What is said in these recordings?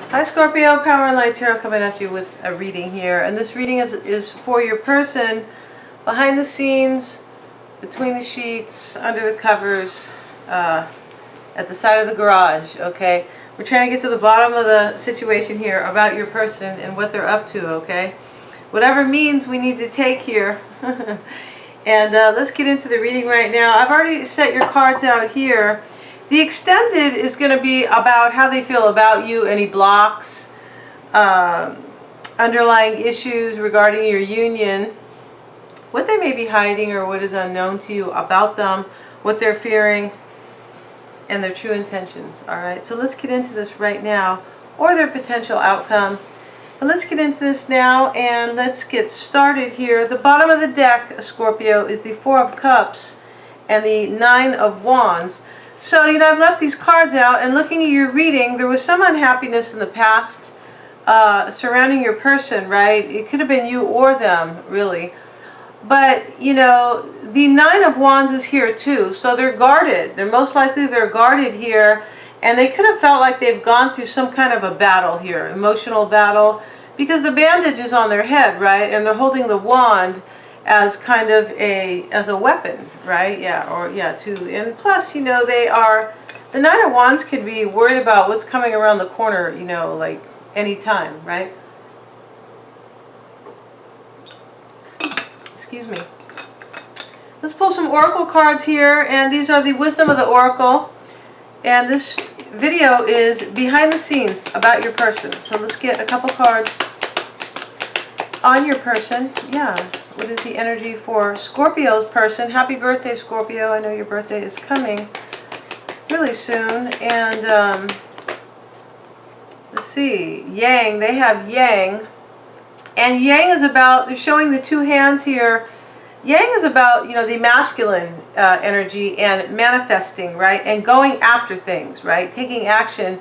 Hi Scorpio, Power and Light Tarot coming at you with a reading here. And this reading is for your person behind the scenes, between the sheets, under the covers, at the side of the garage, okay? We're trying to get to the bottom of the situation here about your person and what they're up to, okay? Whatever means we need to take here. And let's get into the reading right now. I've already set your cards out here. The extended is going to be about how they feel about you, any blocks, underlying issues regarding your union, what they may be hiding or what is unknown to you about them, what they're fearing, and their true intentions. All right, so let's get into this right now, or their potential outcome. But let's get into this now and let's get started here. The bottom of the deck, Scorpio, is the Four of Cups and the Nine of Wands. So, I've left these cards out, and looking at your reading, there was some unhappiness in the past surrounding your person, right? It could have been you or them, really. But, the Nine of Wands is here too, so they're guarded. Most likely they're guarded here, and they could have felt like they've gone through some kind of a battle here, emotional battle, because the bandage is on their head, right? And they're holding the wand as kind of as a weapon, right? And plus, they are, the Nine of Wands could be worried about what's coming around the corner, like any time, right? Excuse me. Let's pull some oracle cards here, and these are the wisdom of the oracle, and this video is behind the scenes about your person. So let's get a couple cards on your person. What is the energy for Scorpio's person? Happy birthday, Scorpio. I know your birthday is coming really soon. And let's see, Yang, they have Yang. And Yang is about, they're showing the two hands here. Yang is about, the masculine energy and manifesting, right? And going after things, right? Taking action.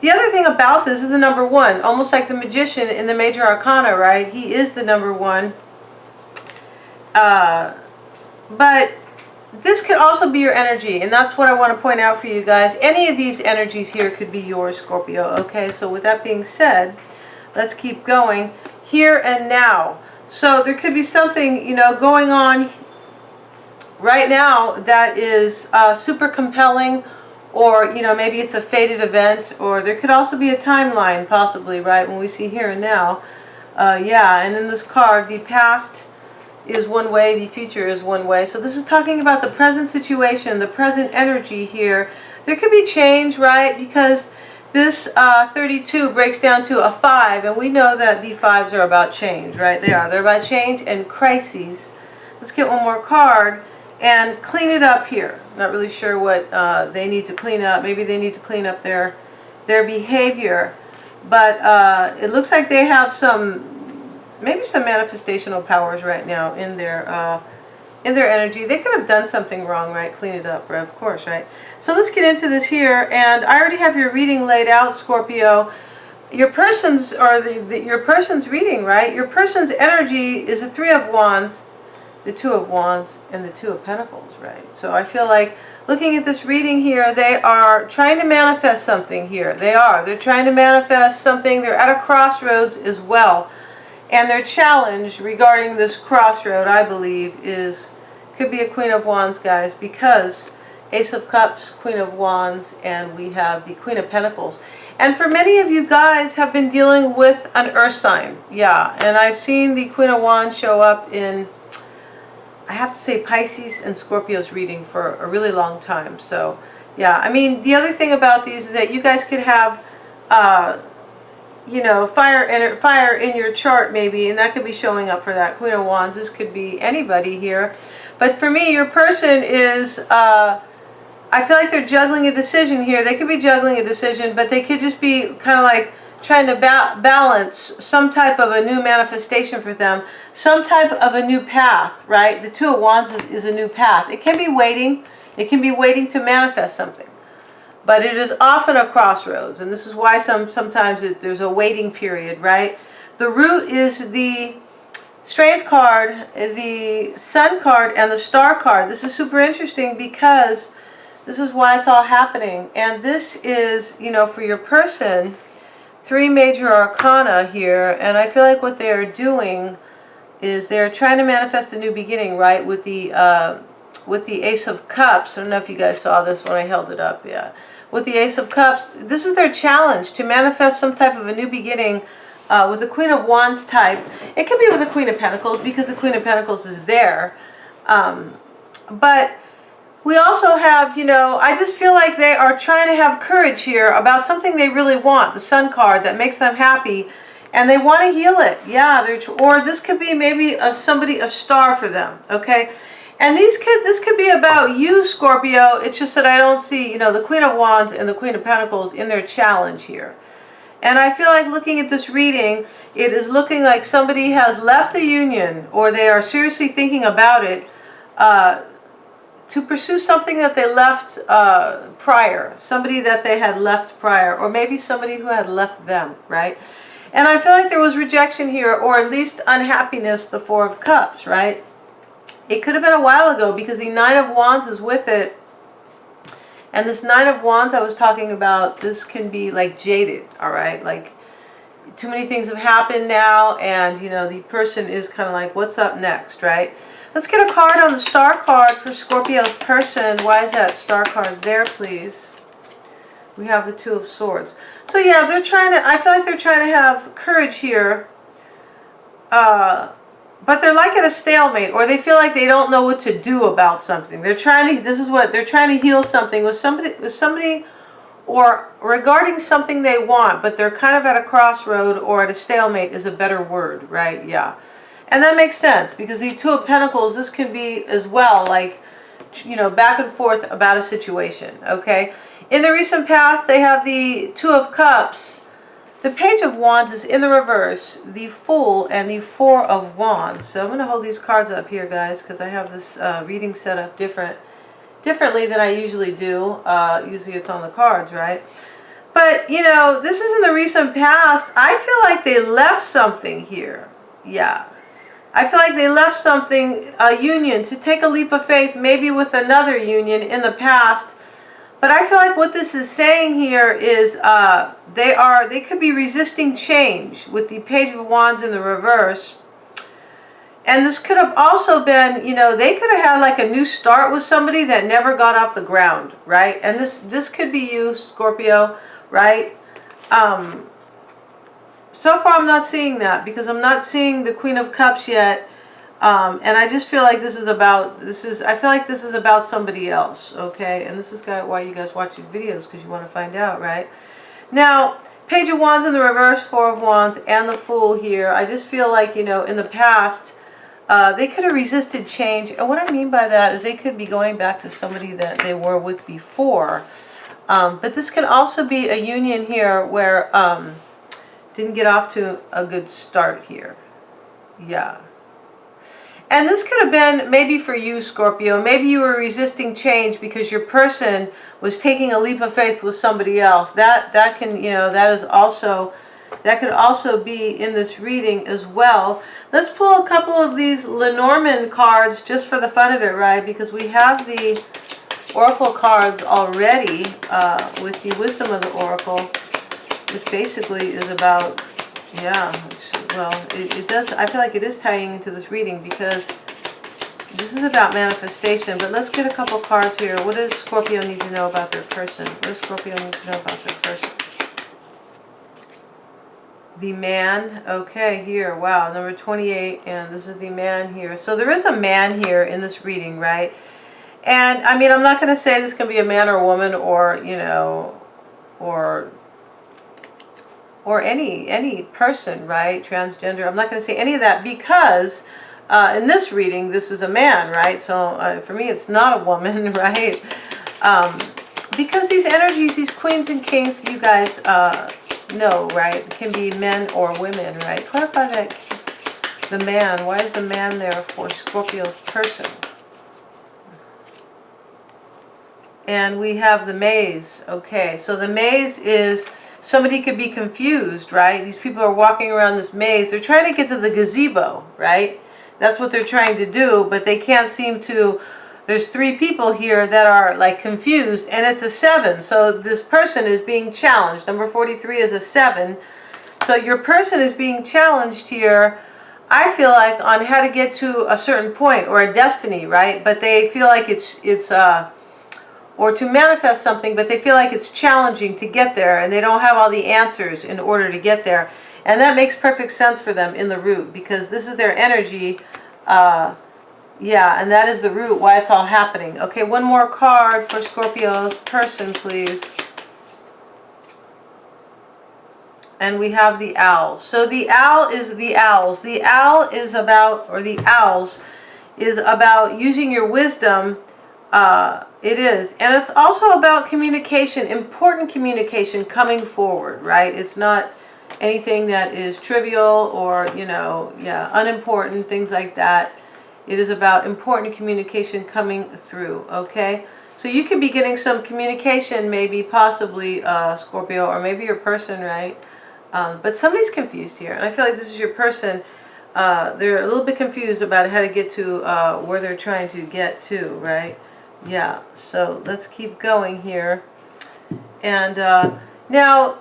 The other thing about this is the number one, almost like the magician in the major arcana, right? He is the number one. But this could also be your energy, and that's what I want to point out for you guys. Any of these energies here could be yours, Scorpio. Okay, so with that being said, let's keep going. Here and now. So there could be something, going on right now that is super compelling, or, maybe it's a fated event, or there could also be a timeline, possibly, right, when we see here and now. And in this card, the past is one way, the future is one way. So this is talking about the present situation, the present energy here. There could be change, right, because this 32 breaks down to a 5, and we know that the 5s are about change, right? They're about change and crises. Let's get one more card and clean it up here. Not really sure what they need to clean up. Maybe they need to clean up their behavior, but it looks like they have maybe some manifestational powers right now in their energy. They could have done something wrong, right? Clean it up, right? Of course, right? So let's get into this here, and I already have your reading laid out, Scorpio. Your person's, or your person's reading, right? Your person's energy is the Three of Wands, the Two of Wands, and the Two of Pentacles, right? So I feel like looking at this reading here, they are trying to manifest something here. They're trying to manifest something. They're at a crossroads as well. And their challenge regarding this crossroad, I believe, could be a Queen of Wands, guys, because Ace of Cups, Queen of Wands, and we have the Queen of Pentacles. And for many of you guys have been dealing with an earth sign. And I've seen the Queen of Wands show up in, I have to say, Pisces and Scorpio's reading for a really long time. So, I mean, the other thing about these is that you guys could have fire in your chart maybe, and that could be showing up for that Queen of Wands. This could be anybody here. But for me, your person is, I feel like they're juggling a decision here. They could be juggling a decision, but they could just be kind of like trying to balance some type of a new manifestation for them, some type of a new path, right? The Two of Wands is a new path. It can be waiting. It can be waiting to manifest something. But it is often a crossroads, and this is why sometimes there's a waiting period, right? The root is the Strength card, the Sun card, and the Star card. This is super interesting because this is why it's all happening. And this is, for your person, three major arcana here, and I feel like what they are doing is they're trying to manifest a new beginning, right? With the Ace of Cups. I don't know if you guys saw this when I held it up. Yeah, with the Ace of Cups, this is their challenge to manifest some type of a new beginning. With the Queen of Wands type, it could be with the Queen of Pentacles because the Queen of Pentacles is there. But we also have, you know, I just feel like they are trying to have courage here about something they really want, the Sun card that makes them happy, and they want to heal it. Yeah, or this could be maybe a star for them, okay? And this could be about you, Scorpio. It's just that I don't see, you know, the Queen of Wands and the Queen of Pentacles in their challenge here. And I feel like looking at this reading, it is looking like somebody has left a union, or they are seriously thinking about it, to pursue something that they left prior. Somebody that they had left prior, or maybe somebody who had left them, right? And I feel like there was rejection here, or at least unhappiness, the Four of Cups, right? It could have been a while ago because the Nine of Wands is with it. And this Nine of Wands I was talking about, this can be like jaded, all right? Like too many things have happened now, and you know, the person is kind of like, what's up next, right? Let's get a card on the Star card for Scorpio's person. Why is that Star card there, please? We have the Two of Swords. So yeah, they're trying to, I feel like they're trying to have courage here. But they're like at a stalemate, or they feel like they don't know what to do about something. They're trying to, this is what, they're trying to heal something with somebody, or regarding something they want, but they're kind of at a crossroad, or at a stalemate is a better word, right? Yeah. And that makes sense, because the Two of Pentacles, this can be as well, like, you know, back and forth about a situation, okay? In the recent past, they have the Two of Cups. The Page of Wands is in the reverse, the Fool, and the Four of Wands. So I'm going to hold these cards up here, guys, because I have this reading set up differently than I usually do. Usually it's on the cards, right? But, you know, this is in the recent past. I feel like they left something here. Yeah. I feel like they left something, a union, to take a leap of faith, maybe with another union in the past. But I feel like what this is saying here is they could be resisting change with the Page of Wands in the reverse. And this could have also been, you know, they could have had like a new start with somebody that never got off the ground, right? And this could be you, Scorpio, right? So far I'm not seeing that, because I'm not seeing the Queen of Cups yet. And I just feel like I feel like this is about somebody else, okay? And this is why you guys watch these videos, because you want to find out, right? Now, Page of Wands in the reverse, Four of Wands, and the Fool here. I just feel like, you know, in the past, they could have resisted change. And what I mean by that is they could be going back to somebody that they were with before. But this can also be a union here where didn't get off to a good start here. Yeah. And this could have been maybe for you, Scorpio. Maybe you were resisting change because your person was taking a leap of faith with somebody else. That can, you know, that could also be in this reading as well. Let's pull a couple of these Lenormand cards just for the fun of it, right? Because we have the Oracle cards already with the Wisdom of the Oracle, which basically is about, yeah, well, it does, I feel like it is tying into this reading, because this is about manifestation. But let's get a couple cards here. What does Scorpio need to know about their person? What does Scorpio need to know about their person? The Man. Okay, here, wow, number 28, and this is the Man here. So there is a man here in this reading, right? And I mean, I'm not going to say this can be a man or a woman, or, you know, or any person, right? Transgender. I'm not going to say any of that, because in this reading, this is a man, right? So for me, it's not a woman, right? Because these energies, these queens and kings, you guys know, right? Can be men or women, right? Clarify that. The Man. Why is the Man there for Scorpio's person? And we have the Maze. Okay, so the Maze is, somebody could be confused, right? These people are walking around this maze. They're trying to get to the gazebo, right? That's what they're trying to do, but they can't seem to there's 3 people here that are like confused, and it's a 7. So this person is being challenged. Number 43 is a 7. So your person is being challenged here, I feel like, on how to get to a certain point or a destiny, right? But they feel like or to manifest something, but they feel like it's challenging to get there, and they don't have all the answers in order to get there. And that makes perfect sense for them in the root, because this is their energy. Yeah, and that is the root why it's all happening. Okay, one more card for Scorpio's person, please. And we have the owls. So the owl is the owls. The owl is about, or the owls is about using your wisdom. It is. And it's also about communication, important communication coming forward, right? It's not anything that is trivial or, unimportant, things like that. It is about important communication coming through, okay? So you could be getting some communication, maybe, possibly, Scorpio, or maybe your person, right? But somebody's confused here, and I feel like this is your person. They're a little bit confused about how to get to where they're trying to get to, right? Yeah, so let's keep going here. And now,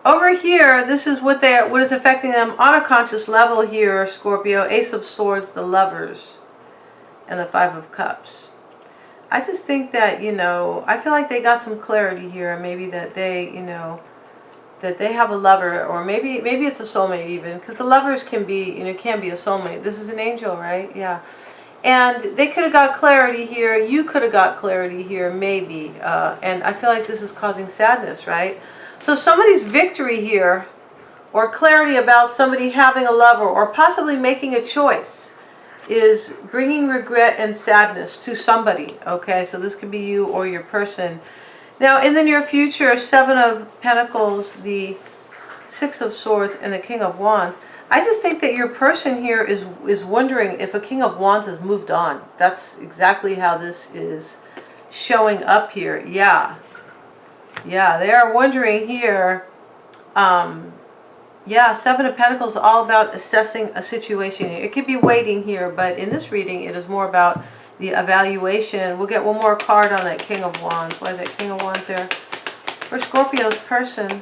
over here, this is what is affecting them on a conscious level here, Scorpio. Ace of Swords, the Lovers, and the 5 of Cups. I just think that, I feel like they got some clarity here, maybe that they, that they have a lover, or maybe it's a soulmate even, because the lovers can be, can be a soulmate. This is an angel, right? Yeah. And they could have got clarity here. You could have got clarity here, maybe. And I feel like this is causing sadness, right? So somebody's victory here, or clarity about somebody having a lover, or possibly making a choice, is bringing regret and sadness to somebody, okay? So this could be you or your person. Now, in the near future, 7 of Pentacles, the 6 of Swords, and the King of Wands. I just think that your person here is wondering if a King of Wands has moved on. That's exactly how this is showing up here. Yeah. Yeah, they are wondering here. Yeah, 7 of Pentacles is all about assessing a situation. It could be waiting here, but in this reading, it is more about the evaluation. We'll get one more card on that King of Wands. Why is that King of Wands there? For Scorpio's person,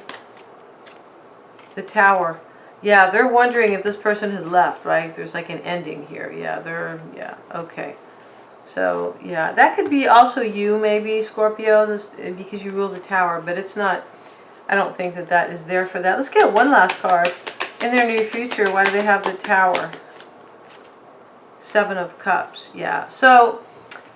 the Tower. Yeah, they're wondering if this person has left, right? There's like an ending here. Yeah, okay. So, yeah, that could be also you, maybe, Scorpio, because you rule the Tower, but it's not, I don't think that is there for that. Let's get one last card. In their near future, why do they have the Tower? 7 of Cups, yeah. So,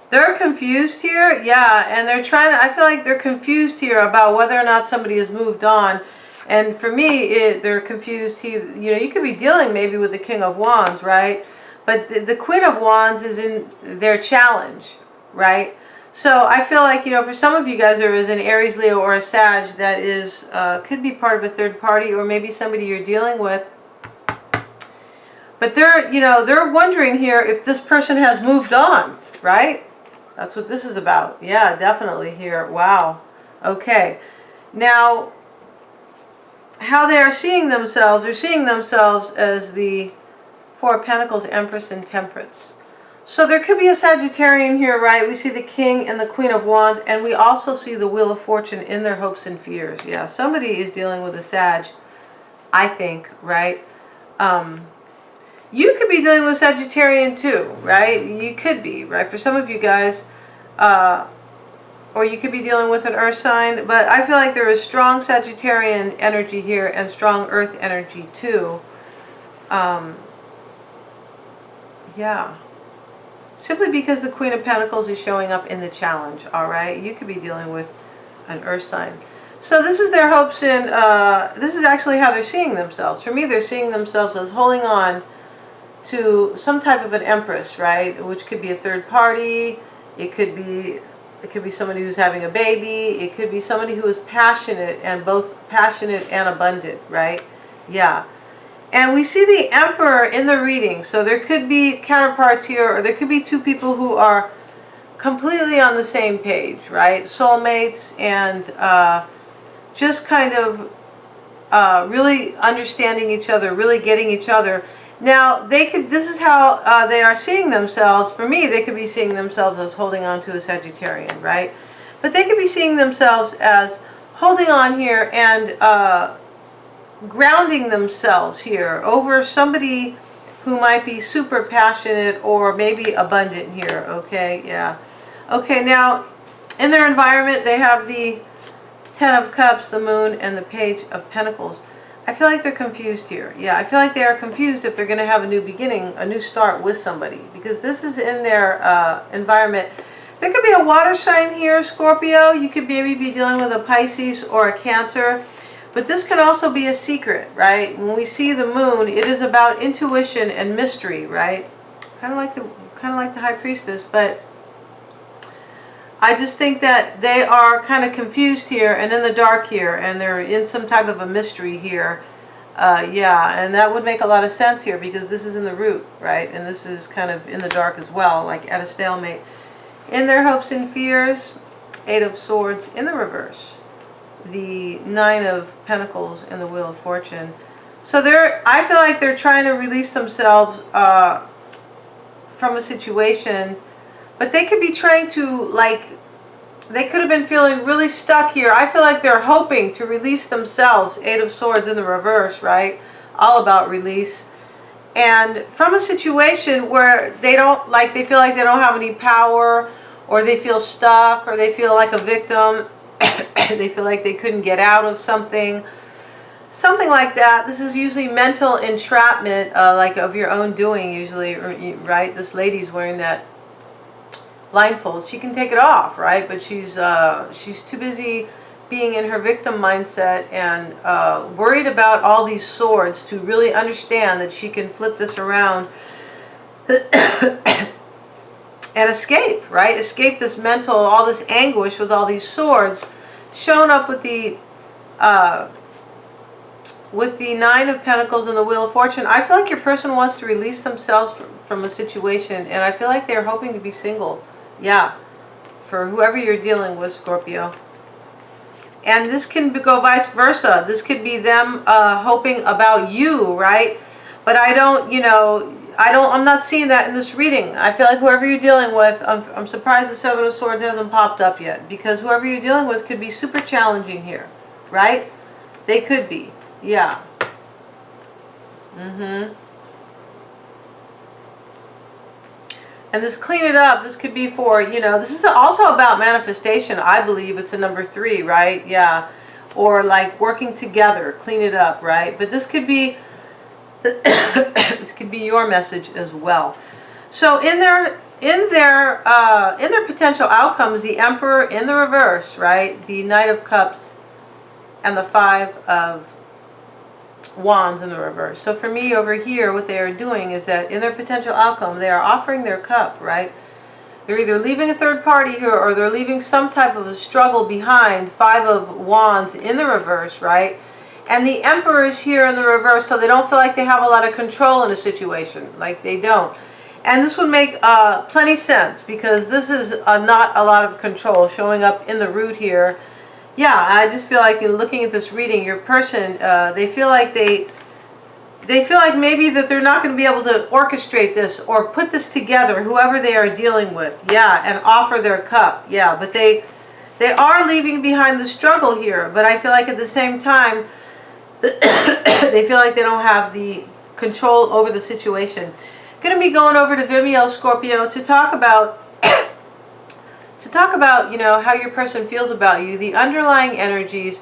they're confused here, yeah, and they're trying to, I feel like they're confused here about whether or not somebody has moved on. And for me, they're confused. You could be dealing maybe with the King of Wands, right? But the Queen of Wands is in their challenge, right? So I feel like, for some of you guys, there is an Aries, Leo, or a Sag that is could be part of a third party, or maybe somebody you're dealing with. But they're wondering here if this person has moved on, right? That's what this is about. Yeah, definitely here. Wow. Okay. Now, how they are seeing themselves, they're seeing themselves as the 4 of Pentacles, Empress, and Temperance. So there could be a Sagittarian here, right? We see the King and the Queen of Wands, and we also see the Wheel of Fortune in their hopes and fears. Yeah, somebody is dealing with a Sag, I think, right? You could be dealing with Sagittarian too, right? You could be, right? For some of you guys, or you could be dealing with an earth sign, but I feel like there is strong Sagittarian energy here and strong earth energy too. Yeah. Simply because the Queen of Pentacles is showing up in the challenge, all right? You could be dealing with an earth sign. So this is their hopes in, this is actually how they're seeing themselves. For me, they're seeing themselves as holding on to some type of an Empress, right? Which could be a third party. It could be somebody who's having a baby. It could be somebody who is passionate, and both passionate and abundant, right? Yeah. And we see the Emperor in the reading. So there could be counterparts here, or there could be 2 people who are completely on the same page, right? Soulmates, and just kind of really understanding each other, really getting each other. Now, this is how they are seeing themselves. For me, they could be seeing themselves as holding on to a Sagittarian, right? But they could be seeing themselves as holding on here and grounding themselves here over somebody who might be super passionate or maybe abundant here, okay? Yeah. Okay, now, in their environment, they have the Ten of Cups, the Moon, and the Page of Pentacles. I feel like they're confused here. Yeah, I feel like they are confused if they're going to have a new beginning, a new start with somebody. Because this is in their environment. There could be a water sign here, Scorpio. You could maybe be dealing with a Pisces or a Cancer. But this can also be a secret, right? When we see the Moon, it is about intuition and mystery, right? Kind of like the High Priestess, but I just think that they are kind of confused here and in the dark here, and they're in some type of a mystery here. Yeah, and that would make a lot of sense here because this is in the root, right? And this is kind of in the dark as well, like at a stalemate. In their hopes and fears, Eight of Swords in the reverse, the Nine of Pentacles, and the Wheel of Fortune. So I feel like they're trying to release themselves from a situation. But they could be trying to, like, they could have been feeling really stuck here. I feel like they're hoping to release themselves. Eight of Swords in the reverse, right? All about release. And from a situation where they feel like they don't have any power, or they feel stuck, or they feel like a victim. They feel like they couldn't get out of something. Something like that. This is usually mental entrapment, like of your own doing usually, right? This lady's wearing that blindfold. She can take it off, right? But she's too busy being in her victim mindset and worried about all these swords to really understand that she can flip this around and escape, right? Escape this mental, all this anguish with all these swords shown up with the Nine of Pentacles and the Wheel of Fortune. I feel like your person wants to release themselves from a situation, and I feel like they're hoping to be single. Yeah, for whoever you're dealing with, Scorpio. And this can go vice versa. This could be them hoping about you, right? But I'm not seeing that in this reading. I feel like whoever you're dealing with, I'm surprised the Seven of Swords hasn't popped up yet, because whoever you're dealing with could be super challenging here, right? They could be, yeah. And this clean it up, this could be for, this is also about manifestation. I believe it's a number 3, right? Yeah. Or like working together, clean it up, right? But this could be, this could be your message as well. So in their potential outcomes, the Emperor in the reverse, right? The Knight of Cups and the Five of Wands in the reverse. So for me over here, what they are doing is that in their potential outcome, they are offering their cup, right? They're either leaving a third party here, or they're leaving some type of a struggle behind. Five of Wands in the reverse, right? And the Emperor is here in the reverse, so they don't feel like they have a lot of control in a situation. Like they don't. And this would make plenty sense, because this is not a lot of control showing up in the root here. Yeah, I just feel like in looking at this reading, your person, they feel like they feel like maybe that they're not going to be able to orchestrate this or put this together, whoever they are dealing with. Yeah, and offer their cup. Yeah, but they are leaving behind the struggle here. But I feel like at the same time, they feel like they don't have the control over the situation. Going to be going over to Vimeo, Scorpio, to talk about how your person feels about you, the underlying energies,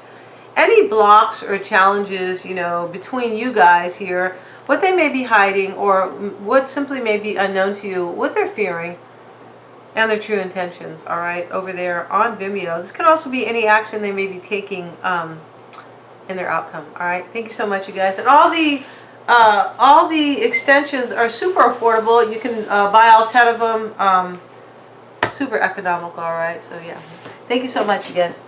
any blocks or challenges, between you guys here, what they may be hiding, or what simply may be unknown to you, what they're fearing, and their true intentions, all right, over there on Vimeo. This could also be any action they may be taking in their outcome, all right? Thank you so much, you guys. And all the extensions are super affordable. You can buy all 10 of them. Super economical, all right? So, yeah. Thank you so much, you guys.